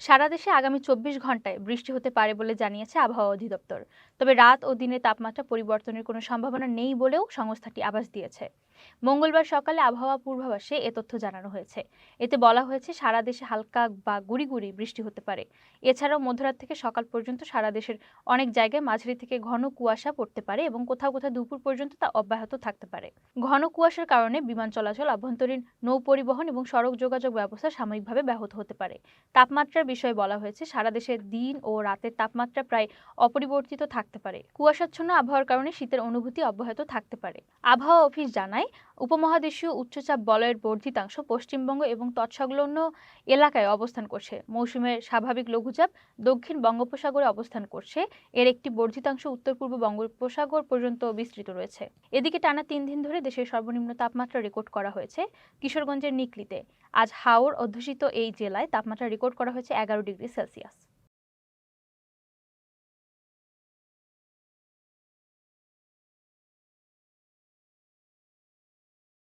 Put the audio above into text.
সারা দেশে আগামী ২৪ ঘন্টায় বৃষ্টি হতে পারে বলে জানিয়েছে আবহাওয়া অধিদপ্তর। তবে রাত ও দিনে তাপমাত্রা পরিবর্তনের কোনো সম্ভাবনা নেই বলেও সংস্থাটি আভাস দিয়েছে। মঙ্গলবার সকালে আবহাওয়া পূর্বাভাসে এ তথ্য জানানো হয়েছে। এতে বলা হয়েছে সারা দেশে হালকা বা গুঁড়ি গুঁড়ি বৃষ্টি হতে পারে। এছাড়াও মধ্যরাত থেকে সকাল পর্যন্ত সারা দেশের অনেক জায়গায় মাঝারি থেকে ঘন কুয়াশা পড়তে পারে এবং কোথাও কোথাও দুপুর পর্যন্ত তা অব্যাহত থাকতে পারে। ঘন কুয়াশার কারণে বিমান চলাচল, আভ্যন্তরীণ নৌ পরিবহন এবং সড়ক যোগাযোগ ব্যবস্থা সাময়িকভাবে ব্যাহত হতে পারে। তাপমাত্রার বিষয়ে বলা হয়েছে সারা দেশে দিন ও রাতের তাপমাত্রা প্রায় অপরিবর্তিত থাকতে পারে। কুয়াশাচ্ছন্ন আবহাওয়ার কারণে শীতের অনুভূতি অব্যাহত থাকতে পারে। আবহাওয়া অফিস জানায়, উপমহাদেশীয় উচ্চচাপ বলয়ের বর্ধিতাংশ পশ্চিমবঙ্গ এবং তৎসংলগ্ন এলাকায় অবস্থান করছে। মৌসুমের স্বাভাবিক লঘুচাপ দক্ষিণ বঙ্গোপসাগরে অবস্থান করছে। এর একটি বর্ধিতাংশ উত্তর পূর্ব বঙ্গোপসাগর পর্যন্ত বিস্তৃত রয়েছে। এদিকে টানা ৩ দিন ধরে দেশের সর্বনিম্ন তাপমাত্রা রেকর্ড করা হয়েছে কিশোরগঞ্জের নিকলিতে। আজ হাওর অধ্যুষিত এই জেলায় তাপমাত্রা রেকর্ড করা হয়েছে ১১ ডিগ্রি সেলসিয়াস।